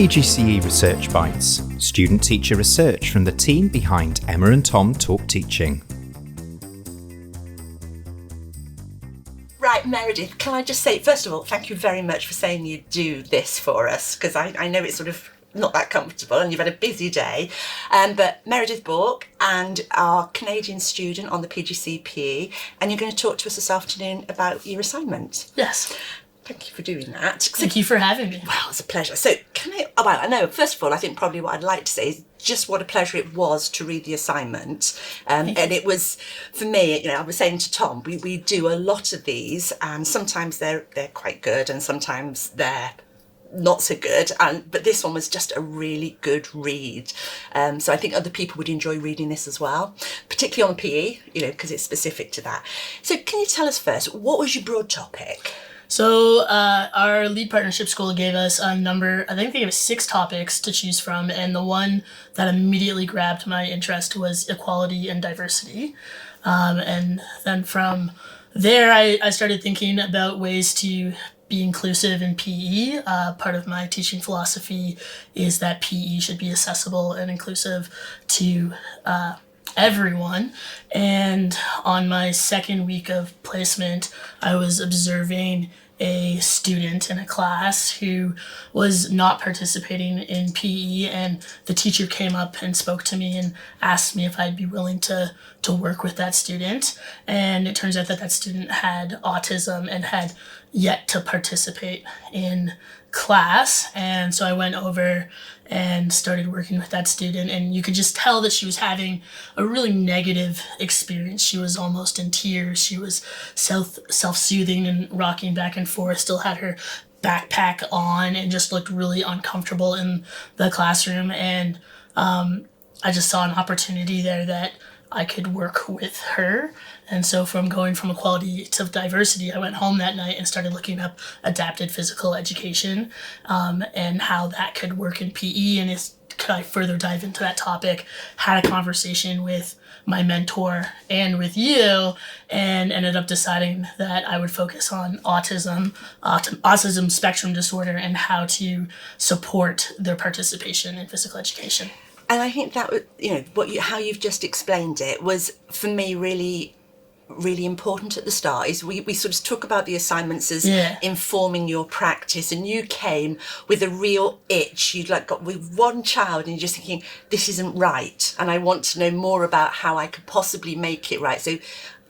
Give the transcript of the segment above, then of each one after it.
PGCE Research Bites, student-teacher research from the team behind Emma and Tom Talk Teaching. Right, Meredith, can I just say, first of all, thank you very much for saying you do this for us, because I know it's sort of not that comfortable and you've had a busy day. But Meredith Bawks and our Canadian student on the PGCE PE, and you're going to talk to us this afternoon about your assignment. Yes. Thank you for doing that. Thank you for having me. Well, it's a pleasure. So I know, first of all, I think probably what I'd like to say is just what a pleasure it was to read the assignment. And it was, for me, I was saying to Tom, we do a lot of these and sometimes they're quite good and sometimes they're not so good, but this one was just a really good read. So I think other people would enjoy reading this as well, particularly on PE, because it's specific to that. So can you tell us first, what was your broad topic? So our lead partnership school gave us a number, I think they gave us 6 topics to choose from, and the one that immediately grabbed my interest was equality and diversity. And then from there, I started thinking about ways to be inclusive in PE. Part of my teaching philosophy is that PE should be accessible and inclusive to everyone. And on my second week of placement, I was observing a student in a class who was not participating in PE, and the teacher came up and spoke to me and asked me if I'd be willing to work with that student. And it turns out that student had autism and had yet to participate in class. And so I went over and started working with that student, and you could just tell that she was having a really negative experience. She was almost in tears. She was self-soothing and rocking back and forth, still had her backpack on, and just looked really uncomfortable in the classroom. And I just saw an opportunity there that I could work with her. And so from going from equality to diversity, I went home that night and started looking up adapted physical education and how that could work in PE. And could I further dive into that topic, had a conversation with my mentor and with you, and ended up deciding that I would focus on autism spectrum disorder, and how to support their participation in physical education. And I think that how you've just explained it was, for me, really, really important at the start. Is we sort of talk about the assignments as informing your practice, and you came with a real itch. You'd got with one child, and you're just thinking, this isn't right, and I want to know more about how I could possibly make it right. So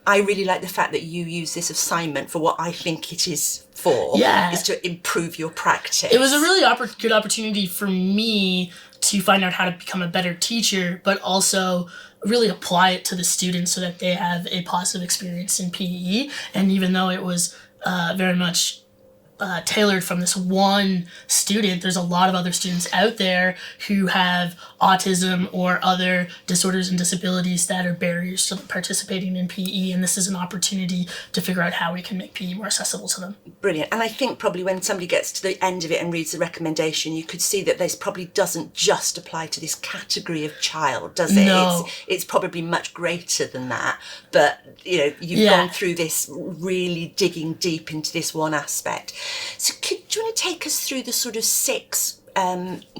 I really like the fact that you use this assignment for what I think it is for, is to improve your practice. It was a really good opportunity for me to find out how to become a better teacher, but also really apply it to the students so that they have a positive experience in PE. And even though it was very much tailored from this one student, there's a lot of other students out there who have autism or other disorders and disabilities that are barriers to participating in PE, and this is an opportunity to figure out how we can make PE more accessible to them. Brilliant. And I think probably when somebody gets to the end of it and reads the recommendation, you could see that this probably doesn't just apply to this category of child, does it? No. It's probably much greater than that, but you've gone through this really digging deep into this one aspect. So do you want to take us through the sort of 6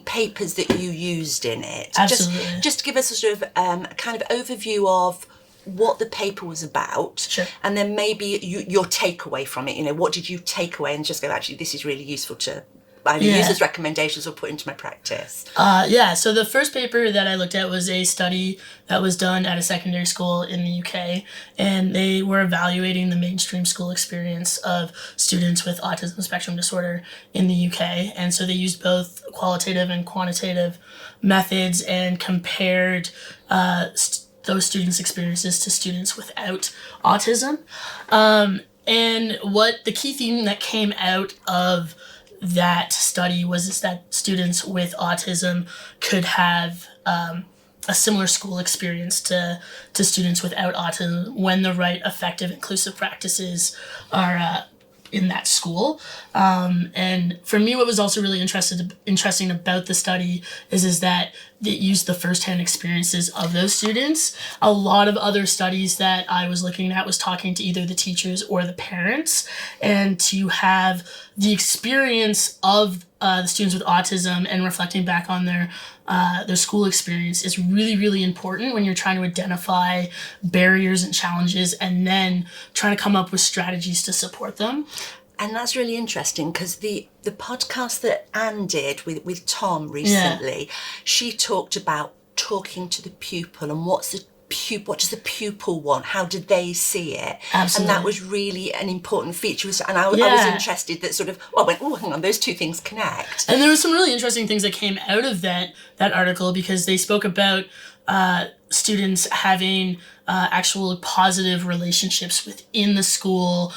papers that you used in it? Absolutely. Just to give us a sort of a kind of overview of what the paper was about. Sure. And then maybe your takeaway from it. What did you take away and just go, actually, this is really useful to either use as recommendations or put into my practice? So the first paper that I looked at was a study that was done at a secondary school in the UK, and they were evaluating the mainstream school experience of students with autism spectrum disorder in the UK. And so they used both qualitative and quantitative methods and compared those students' experiences to students without autism. And what the key theme that came out of that study was that students with autism could have a similar school experience to students without autism when the right effective inclusive practices are in that school. And for me, what was also really interesting about the study is that used the firsthand experiences of those students. A lot of other studies that I was looking at was talking to either the teachers or the parents, and to have the experience of the students with autism and reflecting back on their school experience is really, really important when you're trying to identify barriers and challenges and then trying to come up with strategies to support them. And that's really interesting because the podcast that Anne did with Tom recently, she talked about talking to the pupil and what does the pupil want? How do they see it? Absolutely. And that was really an important feature. And I was interested that sort of, I went, oh, hang on, those two things connect. And there were some really interesting things that came out of that article, because they spoke about students having actual positive relationships within the school,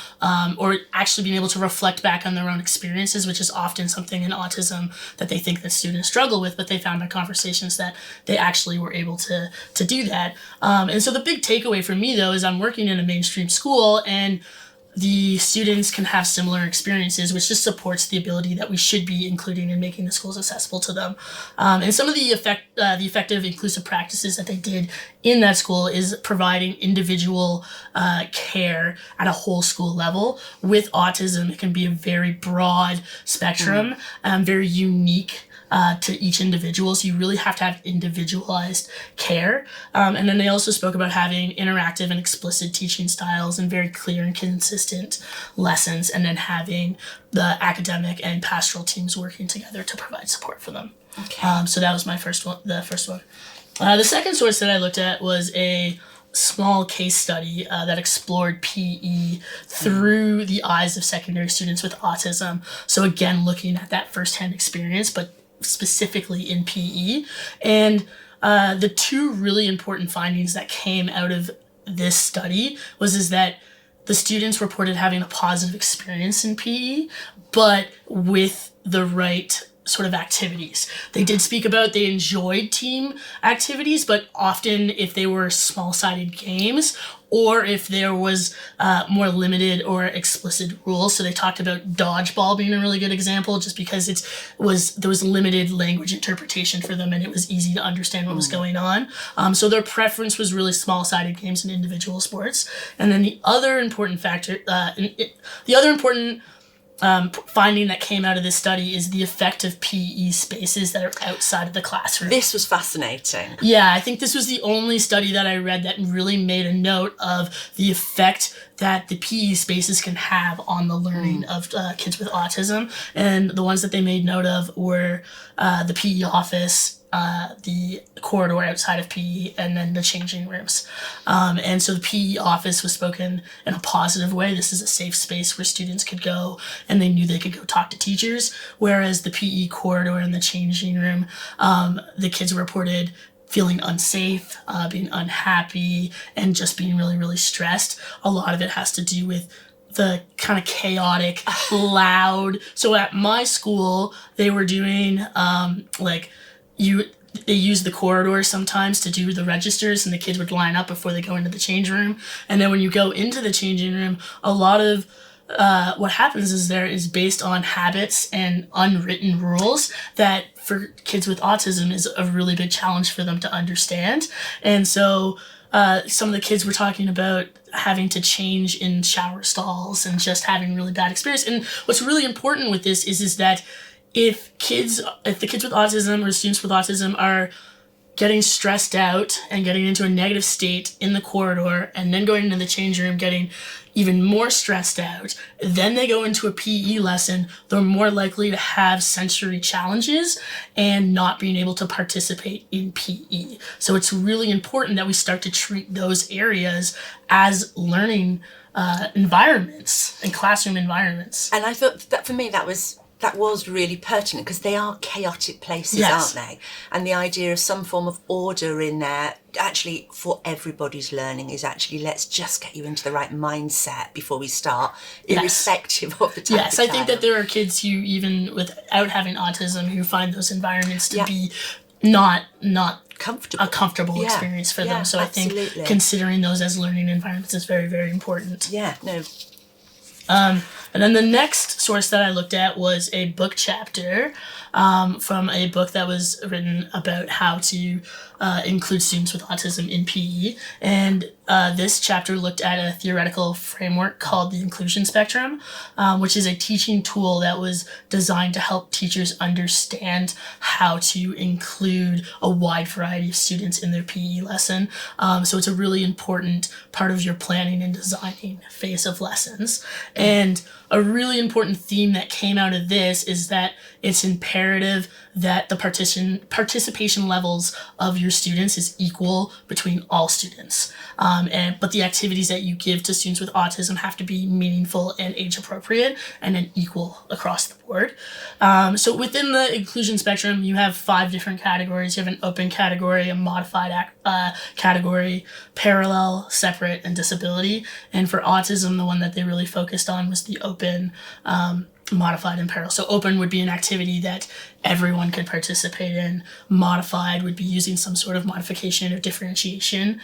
or actually being able to reflect back on their own experiences, which is often something in autism that they think that students struggle with, but they found by conversations that they actually were able to do that. And so the big takeaway for me, though, is I'm working in a mainstream school, and the students can have similar experiences, which just supports the ability that we should be including and making the schools accessible to them. And some of the effective inclusive practices that they did in that school is providing individual care at a whole school level. With autism, it can be a very broad spectrum, very unique to each individual, so you really have to have individualized care. And then they also spoke about having interactive and explicit teaching styles and very clear and consistent lessons, and then having the academic and pastoral teams working together to provide support for them. Okay. So that was my first one. The second source that I looked at was a small case study that explored PE through the eyes of secondary students with autism. So again, looking at that firsthand experience, but specifically in PE. And the two really important findings that came out of this study is that the students reported having a positive experience in PE, but with the right sort of activities. They did speak about they enjoyed team activities, but often if they were small-sided games, or if there was more limited or explicit rules. So they talked about dodgeball being a really good example, just because there was limited language interpretation for them, and it was easy to understand what was going on. So their preference was really small-sided games and individual sports. And then the other important finding that came out of this study is the effect of PE spaces that are outside of the classroom. This was fascinating. Yeah, I think this was the only study that I read that really made a note of the effect that the PE spaces can have on the learning of kids with autism. And the ones that they made note of were the PE office, the corridor outside of PE, and then the changing rooms. And so the PE office was spoken in a positive way. This is a safe space where students could go and they knew they could go talk to teachers. Whereas the PE corridor and the changing room, the kids reported feeling unsafe, being unhappy, and just being really, really stressed. A lot of it has to do with the kind of chaotic, loud. So at my school, they were doing they use the corridors sometimes to do the registers, and the kids would line up before they go into the change room. And then when you go into the changing room, a lot of what happens is there is based on habits and unwritten rules that for kids with autism is a really big challenge for them to understand. And so some of the kids were talking about having to change in shower stalls and just having really bad experience. And what's really important with this is that if the kids with autism or students with autism are getting stressed out and getting into a negative state in the corridor, and then going into the change room getting even more stressed out, then they go into a PE lesson, they're more likely to have sensory challenges and not being able to participate in PE. So it's really important that we start to treat those areas as learning environments and classroom environments. And I thought that for me that was really pertinent, because they are chaotic places, yes, aren't they? And the idea of some form of order in there, actually for everybody's learning, is actually let's just get you into the right mindset before we start, irrespective of the type Yes, of I think that there are kids who, even without having autism, who find those environments to be not comfortable. A comfortable experience for them. So absolutely. I think considering those as learning environments is very, very important. Yeah, no. And then the next source that I looked at was a book chapter from a book that was written about how to include students with autism in PE. And this chapter looked at a theoretical framework called the inclusion spectrum, which is a teaching tool that was designed to help teachers understand how to include a wide variety of students in their PE lesson. So it's a really important part of your planning and designing phase of lessons. And a really important theme that came out of this is that it's imperative that the participation levels of your students is equal between all students. But the activities that you give to students with autism have to be meaningful and age appropriate and then equal across the board. So within the inclusion spectrum, you have 5 different categories. You have an open category, a modified category, parallel, separate, and disability. And for autism, the one that they really focused on was the open, modified, and parallel. So open would be an activity that everyone could participate in. Modified would be using some sort of modification or differentiation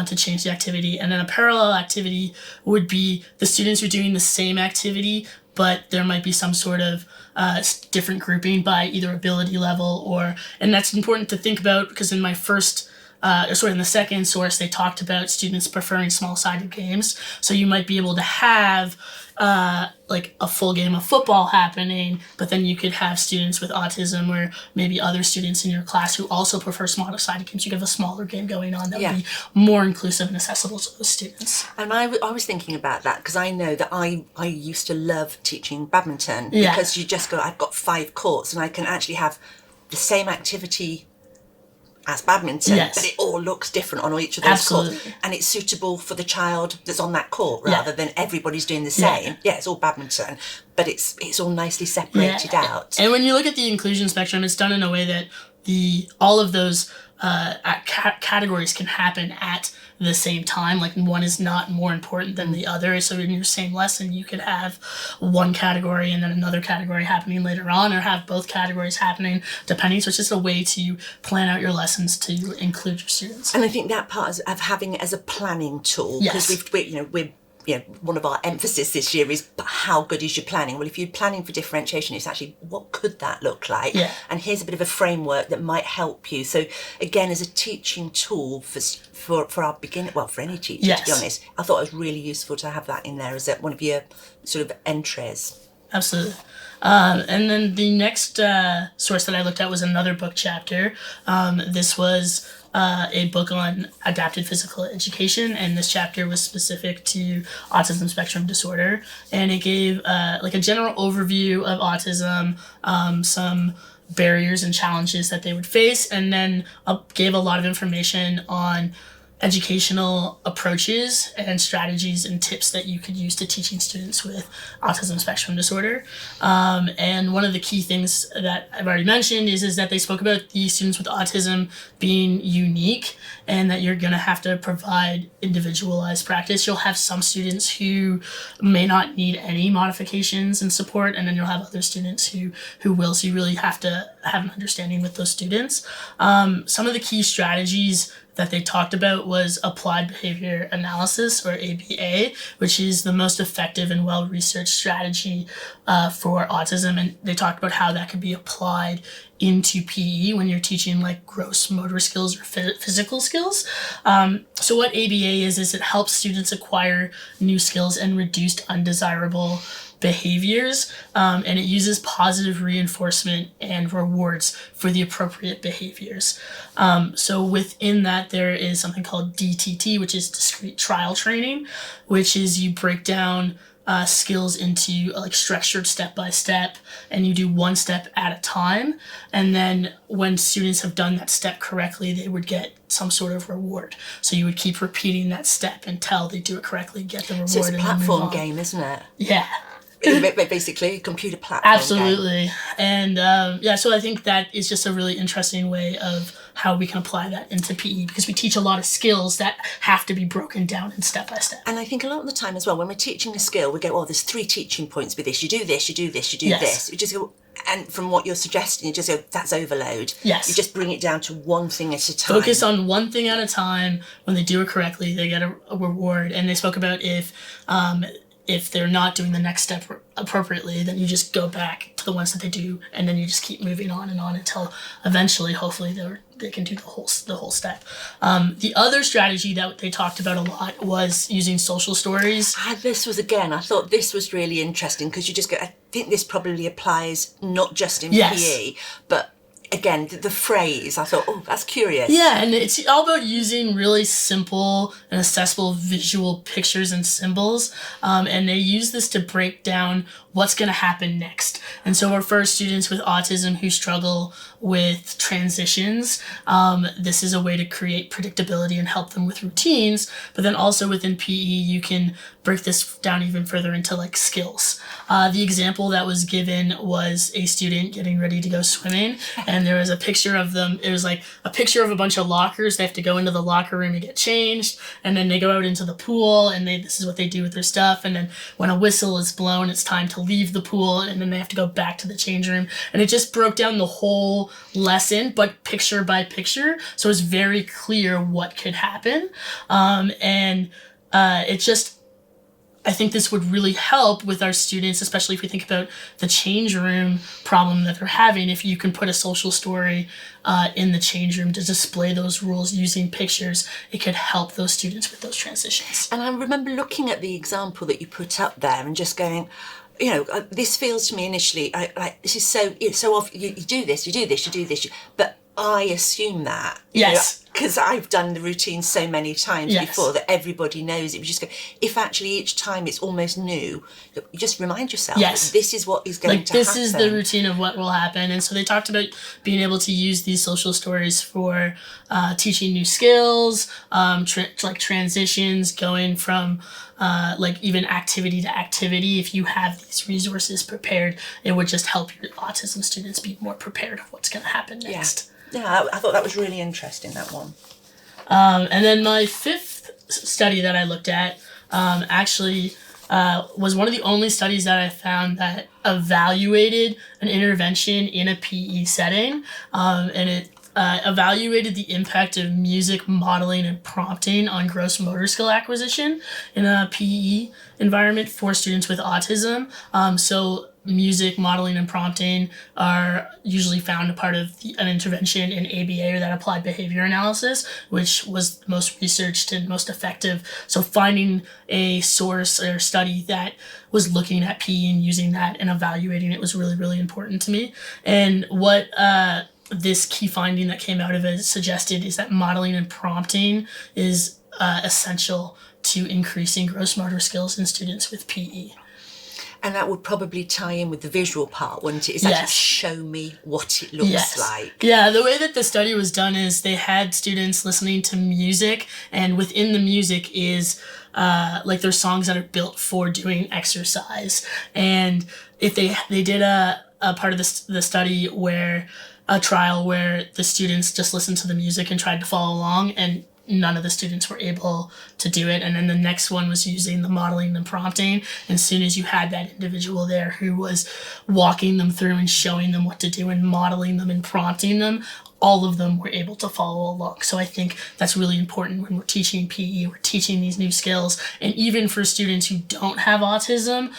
to change the activity. And then a parallel activity would be the students are doing the same activity, but there might be some sort of different grouping by either ability level and that's important to think about because in my in the second source, they talked about students preferring small-sided games. So you might be able to have like a full game of football happening, but then you could have students with autism or maybe other students in your class who also prefer smaller-sided games. You could have a smaller game going on that would be more inclusive and accessible to those students. And I was thinking about that because I know that I used to love teaching badminton because you just go, I've got 5 courts and I can actually have the same activity as badminton, but it all looks different on each of those courts, and it's suitable for the child that's on that court rather than everybody's doing the same. It's all badminton, but it's all nicely separated out. And when you look at the inclusion spectrum, it's done in a way that all of those categories can happen at the same time. Like one is not more important than the other. So in your same lesson, you could have one category and then another category happening later on, or have both categories happening depending. So it's just a way to plan out your lessons to include your students. And I think that part of having it as a planning tool, because we're one of our emphasis this year is how good is your planning? Well, if you're planning for differentiation, it's actually what could that look like? And here's a bit of a framework that might help you. So again, as a teaching tool for our beginning, well, for any teacher, to be honest, I thought it was really useful to have that in there as one of your sort of entries. Absolutely. And then the next source that I looked at was another book chapter. This was a book on adapted physical education, and this chapter was specific to autism spectrum disorder, and it gave like a general overview of autism, some barriers and challenges that they would face, and then gave a lot of information on educational approaches and strategies and tips that you could use to teaching students with autism spectrum disorder. And one of the key things that I've already mentioned is that they spoke about the students with autism being unique and that you're going to have to provide individualized practice. You'll have some students who may not need any modifications and support, and then you'll have other students who will. So you really have to have an understanding with those students. Some of the key strategies that they talked about was applied behavior analysis, or ABA, which is the most effective and well-researched strategy for autism. And they talked about how that could be applied into PE when you're teaching like gross motor skills or physical skills. So what ABA is it helps students acquire new skills and reduce undesirable behaviors, and it uses positive reinforcement and rewards for the appropriate behaviors. So within that, there is something called DTT, which is discrete trial training, which is you break down skills into like structured step by step, and you do one step at a time. And then when students have done that step correctly, they would get some sort of reward. So you would keep repeating that step until they do it correctly, get the reward. So it's a platform game, isn't it? Yeah. Basically a computer platform. Absolutely. Game. And so I think that is just a really interesting way of how we can apply that into PE, because we teach a lot of skills that have to be broken down in step by step. And I think a lot of the time as well, when we're teaching a skill, we go, there's 3 teaching points with this. You do this, you do this, you do this. You just go, and from what you're suggesting, you just go, that's overload. Yes. You just bring it down to one thing at a time. Focus on one thing at a time. When they do it correctly, they get a reward. And they spoke about if they're not doing the next step appropriately, then you just go back to the ones that they do, and then you just keep moving on and on until eventually, hopefully, they can do the whole step. The other strategy that they talked about a lot was using social stories. This was, again, I thought this was really interesting, because you just go, I think this probably applies not just in PE, but again, the phrase, I thought, oh, that's curious. Yeah, and it's all about using really simple and accessible visual pictures and symbols. And they use this to break down what's going to happen next. And so for students with autism who struggle with transitions, this is a way to create predictability and help them with routines. But then also within PE, you can break this down even further into like skills. The example that was given was a student getting ready to go swimming, and there was a picture of them. It was like a picture of a bunch of lockers. They have to go into the locker room and get changed, and then they go out into the pool, and this is what they do with their stuff. And then when a whistle is blown, it's time to leave the pool, and then they have to go back to the change room. And it just broke down the whole lesson, but picture by picture, so it's very clear what could happen. It just, I think this would really help with our students, especially if we think about the change room problem that they're having. If you can put a social story in the change room to display those rules using pictures, it could help those students with those transitions. And I remember looking at the example that you put up there and just going, you know, this feels to me initially like this is so often you do this, but I assume that. Yes. Because I've done the routine so many times before that everybody knows it. You just go, if actually each time it's almost new, you just remind yourself that this is what is going to happen. This is the routine of what will happen. And so they talked about being able to use these social stories for teaching new skills, like transitions, going from like even activity to activity. If you have these resources prepared, it would just help your autism students be more prepared of what's going to happen next. Yeah, I thought that was really interesting, that one. And then my fifth study that I looked at actually was one of the only studies that I found that evaluated an intervention in a PE setting. And it evaluated the impact of music modeling and prompting on gross motor skill acquisition in a PE environment for students with autism. So music modeling and prompting are usually found a part of an intervention in ABA, or that applied behavior analysis, which was the most researched and most effective. So finding a source or study that was looking at PE and using that and evaluating it was really, really important to me. And what this key finding that came out of it suggested is that modeling and prompting is essential to increasing gross motor skills in students with PE. And that would probably tie in with the visual part, wouldn't it? It's actually show me what it looks like. Yeah, the way that the study was done is they had students listening to music, and within the music is like there's songs that are built for doing exercise. And if they did a part of the study where a trial where the students just listened to the music and tried to follow along, and none of the students were able to do it. And then the next one was using the modeling and prompting. And as soon as you had that individual there who was walking them through and showing them what to do and modeling them and prompting them, all of them were able to follow along. So I think that's really important when we're teaching PE, we're teaching these new skills. And even for students who don't have autism,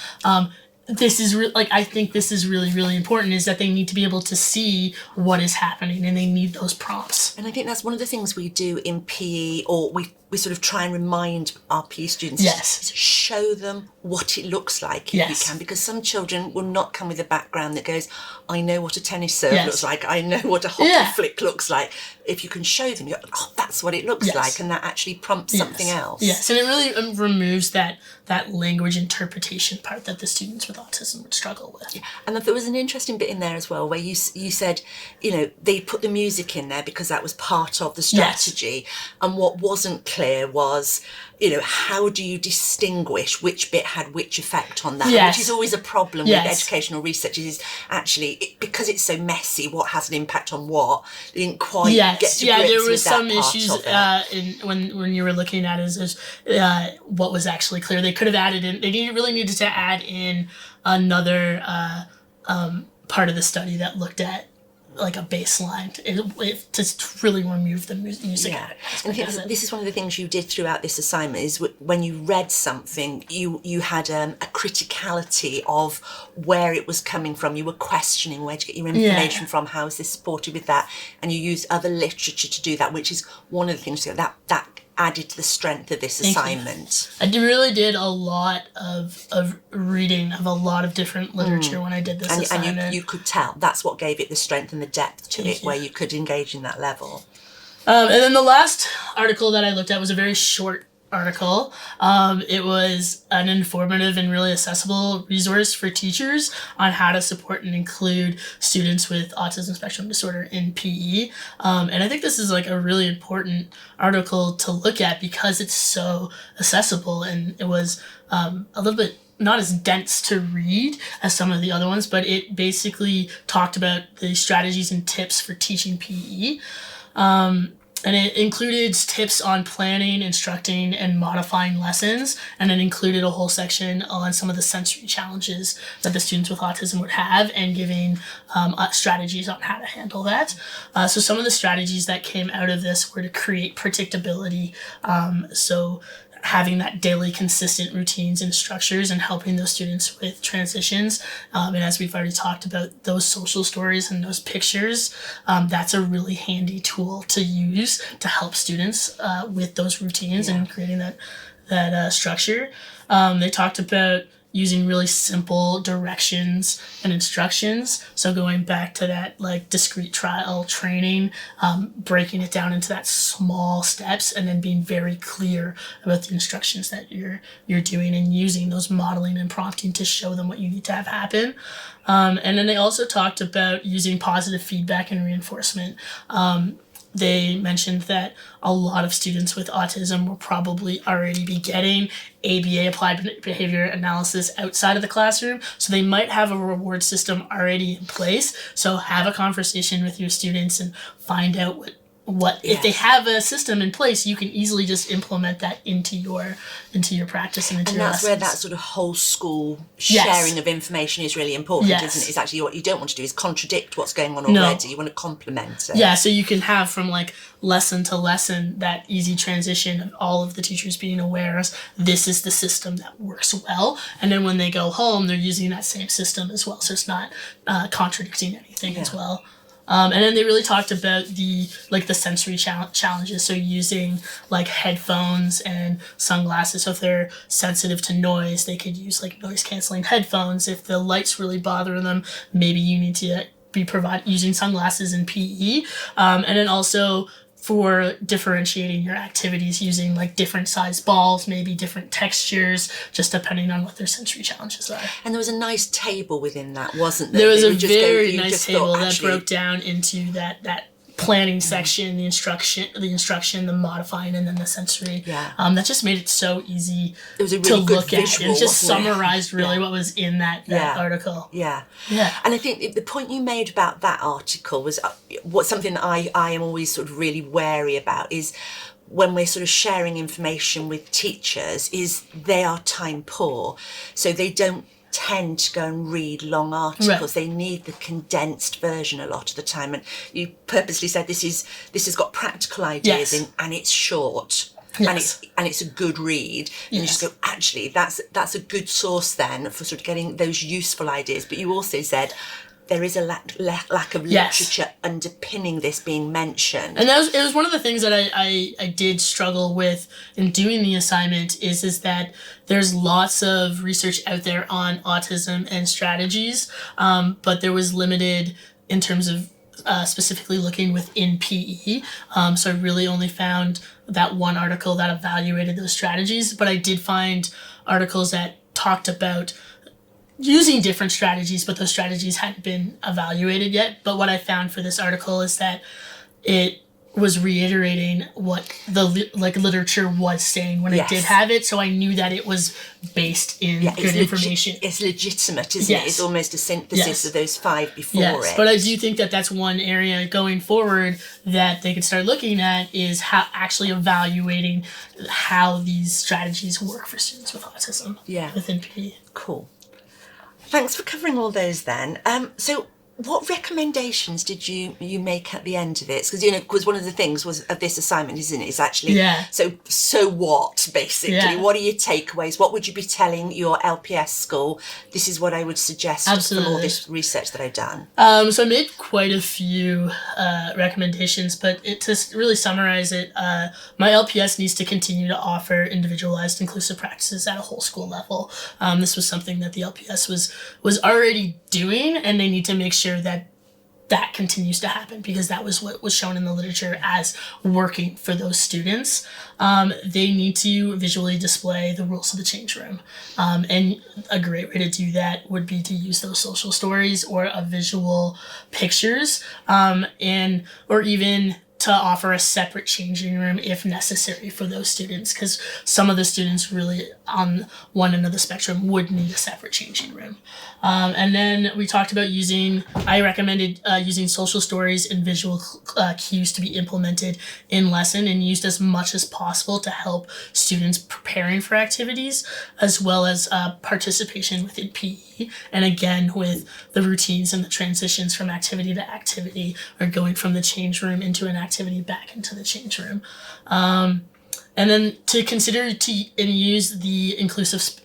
this is I think this is really, really important, is that they need to be able to see what is happening, and they need those prompts. And I think that's one of the things we do in PE, or we sort of try and remind our PE students, is show them what it looks like if you can, because some children will not come with a background that goes, I know what a tennis serve looks like, I know what a hockey flick looks like. If you can show them, you're, oh, that's what it looks like, and that actually prompts something else. Yes, and it really removes that language interpretation part that the students with autism would struggle with. Yeah. And there was an interesting bit in there as well where you said, you know, they put the music in there because that was part of the strategy, and what wasn't clear was, you know, how do you distinguish which bit had which effect on that? Which is always a problem with educational research, is actually because it's so messy, what has an impact on what. They didn't quite get to grips there was with some that issues when you were looking at it, what was actually clear. They could have added in, they really needed to add in another part of the study that looked at like a baseline to really remove the music. Yeah, and I think this is one of the things you did throughout this assignment is when you read something, you had a criticality of where it was coming from. You were questioning where to get your information from, how is this supported with that, and you used other literature to do that, which is one of the things that added to the strength of this assignment. I really did a lot of reading of a lot of different literature when I did this assignment. And you could tell that's what gave it the strength and the depth to it, where you could engage in that level. And then the last article that I looked at was a very short article. It was an informative and really accessible resource for teachers on how to support and include students with autism spectrum disorder in PE. And I think this is like a really important article to look at because it's so accessible, and it was a little bit not as dense to read as some of the other ones, but it basically talked about the strategies and tips for teaching PE. And it included tips on planning, instructing, and modifying lessons. And it included a whole section on some of the sensory challenges that the students with autism would have and giving strategies on how to handle that. So some of the strategies that came out of this were to create predictability. So having that daily consistent routines and structures and helping those students with transitions. And as we've already talked about, those social stories and those pictures, that's a really handy tool to use to help students with those routines and creating that structure. They talked about using really simple directions and instructions. So going back to that like discrete trial training, breaking it down into that small steps and then being very clear about the instructions that you're doing and using those modeling and prompting to show them what you need to have happen. And then they also talked about using positive feedback and reinforcement. They mentioned that a lot of students with autism will probably already be getting ABA, applied behavior analysis, outside of the classroom. So they might have a reward system already in place. So have a conversation with your students and find out what if they have a system in place, you can easily just implement that into your practice and into your lessons. And that's where that sort of whole school sharing of information is really important, isn't it? It's actually what you don't want to do is contradict what's going on already. You want to complement it. Yeah, so you can have from like lesson to lesson that easy transition of all of the teachers being aware of this is the system that works well. And then when they go home, they're using that same system as well. So it's not contradicting anything as well. And then they really talked about the sensory challenges. So using like headphones and sunglasses. So if they're sensitive to noise, they could use like noise canceling headphones. If the light's really bothering them, maybe you need to be using sunglasses in PE. And then also for differentiating your activities using like different size balls, maybe different textures, just depending on what their sensory challenges are. And there was a nice table within that, wasn't there? There was a very nice table that broke down into that planning section, the instruction, the modifying, and then the sensory. Yeah. That just made it so easy it was a really to look good at. It just summarized really what was in that article. Yeah. Yeah. And I think the point you made about that article was something that I am always sort of really wary about is when we're sort of sharing information with teachers is they are time poor. So they don't tend to go and read long articles. They need the condensed version a lot of the time, and you purposely said this has got practical ideas in, and it's short, and it's a good read. And you just go, actually, that's a good source then for sort of getting those useful ideas. But you also said there is a lack of literature underpinning this being mentioned. And it was one of the things that I did struggle with in doing the assignment is that there's lots of research out there on autism and strategies, but there was limited in terms of specifically looking within PE. So I really only found that one article that evaluated those strategies, but I did find articles that talked about using different strategies, but those strategies hadn't been evaluated yet. But what I found for this article is that it was reiterating what the literature was saying when it did have it. So I knew that it was based in good information. It's legitimate, isn't it? It's almost a synthesis of those 5 before it. But I do think that that's one area going forward that they could start looking at is how actually evaluating how these strategies work for students with autism within PE. Cool. Thanks for covering all those then. So What recommendations did you make at the end of it? Because one of the things of this assignment, isn't it? Is actually so what basically? Yeah. What are your takeaways? What would you be telling your LPS school? This is what I would suggest from all this research that I've done. So I made quite a few recommendations, but to really summarize it, my LPS needs to continue to offer individualized inclusive practices at a whole school level. This was something that the LPS was already doing, and they need to make sure that continues to happen, because that was what was shown in the literature as working for those students. They need to visually display the rules of the change room. And a great way to do that would be to use those social stories or visual pictures, or even to offer a separate changing room if necessary for those students, because some of the students really on one end of the spectrum would need a separate changing room. And then we talked about I recommended using social stories and visual cues to be implemented in lesson and used as much as possible to help students preparing for activities, as well as participation within PE. And again, with the routines and the transitions from activity to activity, or going from the change room into an activity back into the change room. And then to consider and use the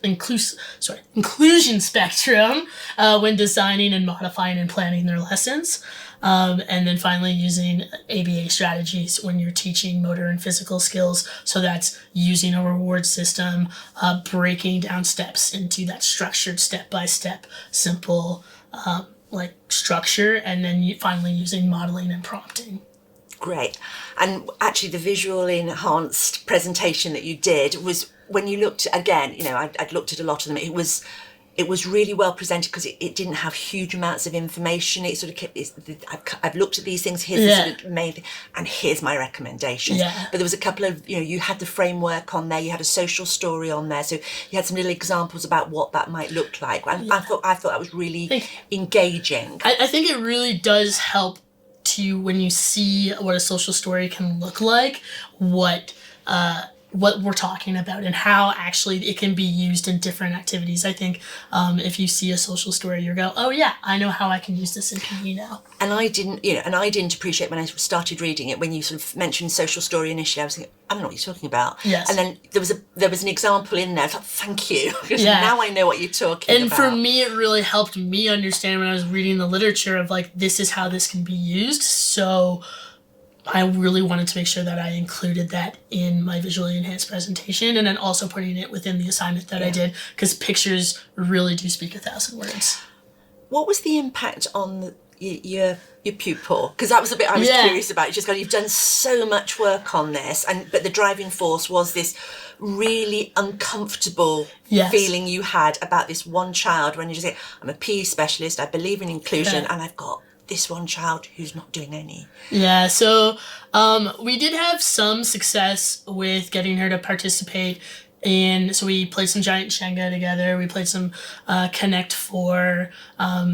inclusion spectrum when designing and modifying and planning their lessons. And then finally using ABA strategies when you're teaching motor and physical skills. So that's using a reward system, breaking down steps into that structured step-by-step, simple structure, and then finally using modeling and prompting. Great. And actually the visually enhanced presentation that you did was, when you looked again, I'd looked at a lot of them, it was really well presented, because it didn't have huge amounts of information. It sort of I've looked at these things, here's the sort of main, and here's my recommendations. But there was a couple of, you had the framework on there, you had a social story on there, so you had some little examples about what that might look like. And I thought that was really engaging. I think it really does help to, when you see what a social story can look like, what we're talking about and how actually it can be used in different activities. I think if you see a social story, you go, oh yeah, I know how I can use this in PE now. And I didn't appreciate when I started reading it, when you sort of mentioned social story initially, I was thinking, I don't know what you're talking about. Yes. And then there was an example in there. I thought, thank you, because now I know what you're talking about. And for me, it really helped me understand when I was reading the literature of this is how this can be used. So I really wanted to make sure that I included that in my visually enhanced presentation, and then also putting it within the assignment that I did, because pictures really do speak 1,000 words. What was the impact on your pupil? Because that was a bit I was curious about. You've done so much work on this, but the driving force was this really uncomfortable feeling you had about this one child, when you just say, I'm a PE specialist, I believe in inclusion, and I've got this one child who's not doing any. Yeah, so we did have some success with getting her to participate so we played some giant Shenga together. We played some Connect 4.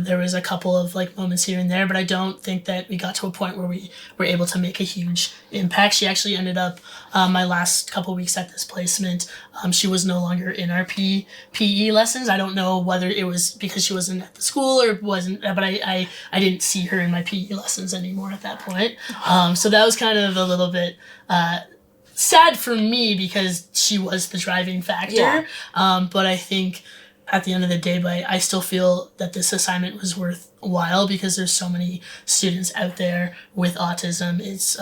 There was a couple of moments here and there, but I don't think that we got to a point where we were able to make a huge impact. She actually ended up, my last couple weeks at this placement, she was no longer in our PE lessons. I don't know whether it was because she wasn't at the school or wasn't, but I didn't see her in my PE lessons anymore at that point. So that was kind of a little bit sad for me, because she was the driving factor. But I think at the end of the day, I still feel that this assignment was worthwhile, because there's so many students out there with autism. It's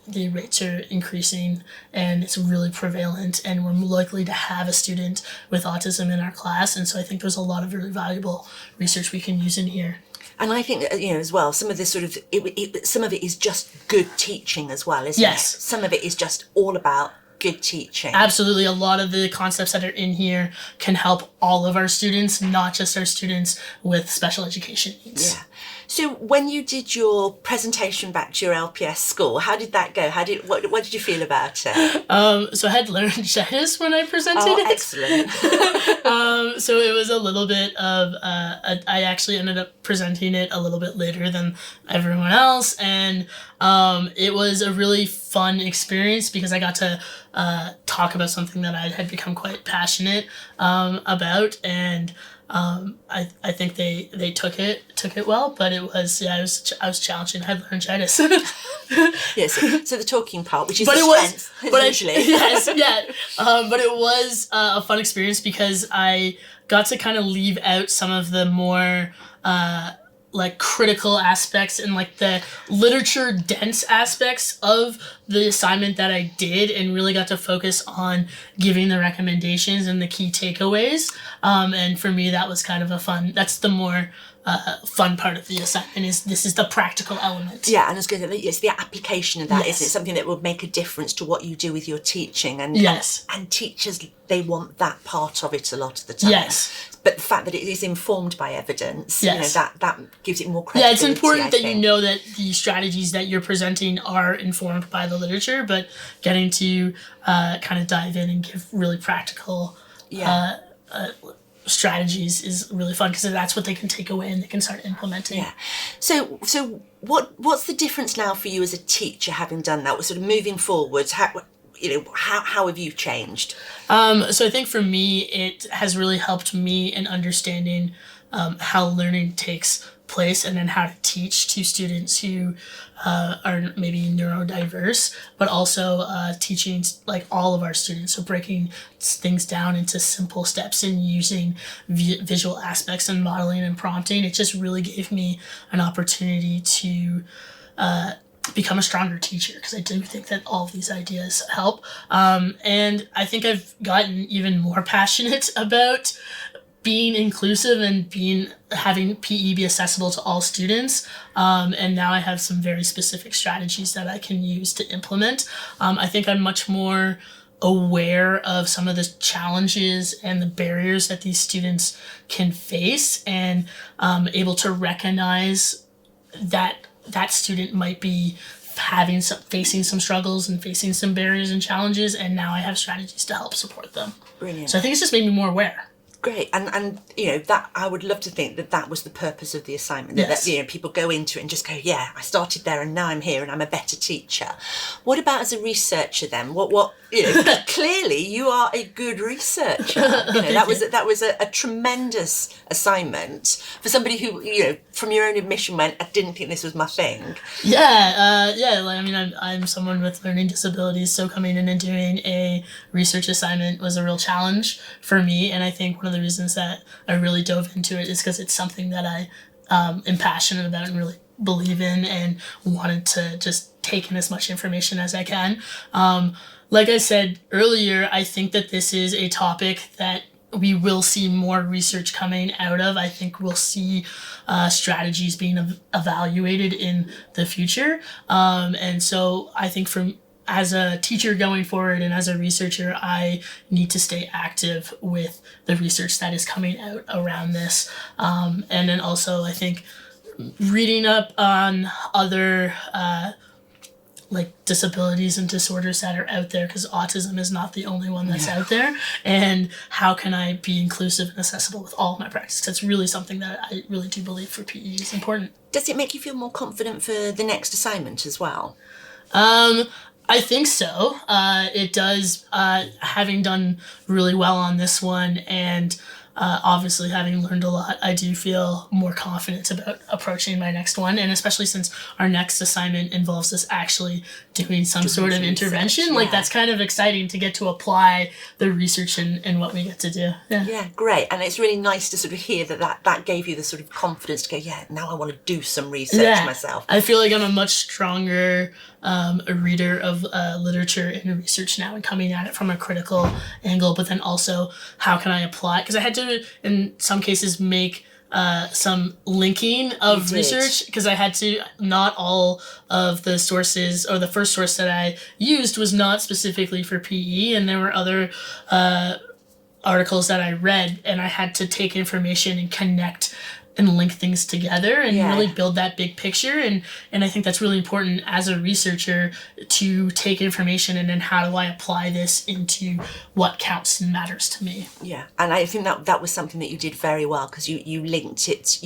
the rates are increasing and it's really prevalent, and we're likely to have a student with autism in our class. And so I think there's a lot of really valuable research we can use in here. And I think that, as well, some of this sort of, some of it is just good teaching as well, isn't it? Some of it is just all about good teaching. Absolutely. A lot of the concepts that are in here can help all of our students, not just our students with special education needs. Yeah. So when you did your presentation back to your LPS school, how did that go? What did you feel about it? So I had laryngitis when I presented it. Excellent. So it was a little bit of, I actually ended up presenting it a little bit later than everyone else. And it was a really fun experience, because I got to talk about something that I had become quite passionate about. And I think they took it well, but I was challenging. I had laryngitis. Yes, so the talking part, which is but the it was, strength, but usually. but it was a fun experience because I got to kind of leave out some of the more like critical aspects and like the literature dense aspects of the assignment that I did, and really got to focus on giving the recommendations and the key takeaways. And for me, that was kind of that's the more fun part of the assignment. This is the practical element. Yeah, and I was going to say, it's the application of that, Yes. isn't it? Something that will make a difference to what you do with your teaching. And Yes. and teachers, they want that part of it a lot of the time. Yes. But the fact that it is informed by evidence, Yes. that gives it more credibility. Yeah, it's important I that think. you know that the strategies that you're presenting are informed by the literature, but getting to kind of dive in and give really practical strategies is really fun, because that's what they can take away and they can start implementing. Yeah. So what's the difference now for you as a teacher, having done that? Sort of moving forwards, how have you changed? So I think for me, it has really helped me in understanding how learning takes place, and then how to teach to students who are maybe neurodiverse, but also teaching like all of our students. So breaking things down into simple steps and using visual aspects and modeling and prompting. It just really gave me an opportunity to become a stronger teacher, because I do think that all of these ideas help. And I think I've gotten even more passionate about being inclusive and having PE be accessible to all students. And now I have some very specific strategies that I can use to implement. I think I'm much more aware of some of the challenges and the barriers that these students can face, and able to recognize that student might be facing some struggles and facing some barriers and challenges, and now I have strategies to help support them. Brilliant. So I think it's just made me more aware. Great, and that I would love to think that was the purpose of the assignment. Yes. That people go into it and just go, yeah, I started there and now I'm here and I'm a better teacher. What about as a researcher then? What clearly you are a good researcher. That was a tremendous assignment for somebody who from your own admission went, I didn't think this was my thing. I'm someone with learning disabilities, so coming in and doing a research assignment was a real challenge for me, and I think one of the reasons that I really dove into it is because it's something that I am passionate about and really believe in, and wanted to just take in as much information as I can. Like I said earlier, I think that this is a topic that we will see more research coming out of. I think we'll see strategies being evaluated in the future. And so I think as a teacher going forward and as a researcher, I need to stay active with the research that is coming out around this. And then also I think reading up on other like disabilities and disorders that are out there, because autism is not the only one that's out there, and how can I be inclusive and accessible with all of my practice. That's really something that I really do believe for PE is important. Does it make you feel more confident for the next assignment as well? I think so. It does, having done really well on this one, and obviously having learned a lot, I do feel more confident about approaching my next one, and especially since our next assignment involves us actually doing some sort of intervention. Like, that's kind of exciting to get to apply the research and what we get to do. Yeah, great. And it's really nice to sort of hear that gave you the sort of confidence to go, now I want to do some research myself. I feel like I'm a much stronger a reader of literature and research now, and coming at it from a critical angle, but then also how can I apply, because I had to in some cases make some linking of research, because I had to, not all of the sources, or the first source that I used was not specifically for PE, and there were other articles that I read, and I had to take information and connect and link things together and really build that big picture. And I think that's really important as a researcher, to take information and then how do I apply this into what counts and matters to me. Yeah. And I think that was something that you did very well, because you linked it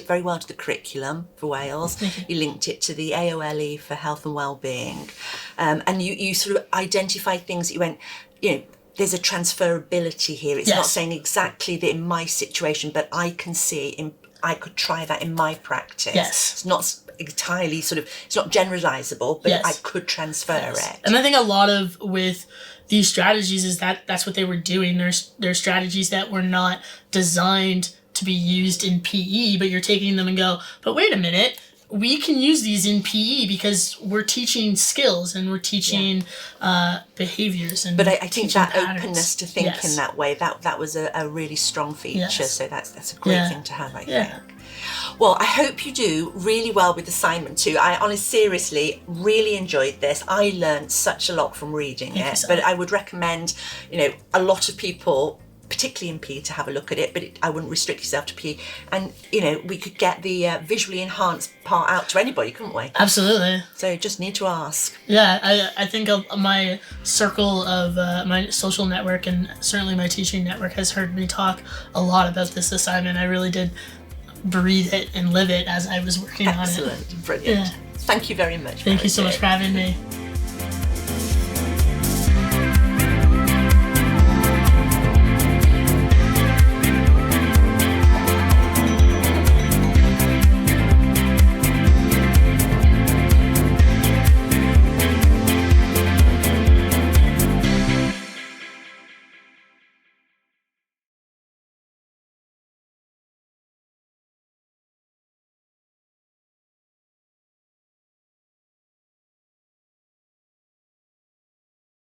very well to the curriculum for Wales. You linked it to the AOLE for health and wellbeing. And you sort of identified things that you went, there's a transferability here. It's Yes. not saying exactly that in my situation, but I can see I could try that in my practice. Yes. It's not entirely it's not generalizable, but Yes. I could transfer it. And I think a lot of with these strategies is that's what they were doing. There's strategies that were not designed to be used in PE, but you're taking them and go, but wait a minute, we can use these in PE because we're teaching skills and we're teaching behaviors. And but I think that patterns. openness to think in that way, that was a really strong feature. Yes. So that's a great thing to have, I think. Yeah. Well, I hope you do really well with assignment 2. I honestly, seriously, really enjoyed this. I learned such a lot from reading it. But I would recommend, a lot of people, particularly in PE, to have a look at it, but I wouldn't restrict yourself to PE. And, we could get the visually enhanced part out to anybody, couldn't we? Absolutely. So you just need to ask. Yeah, I think my circle of my social network and certainly my teaching network has heard me talk a lot about this assignment. I really did breathe it and live it as I was working on it. Excellent. Brilliant. Yeah. Thank you very much. Thank you so much for having me.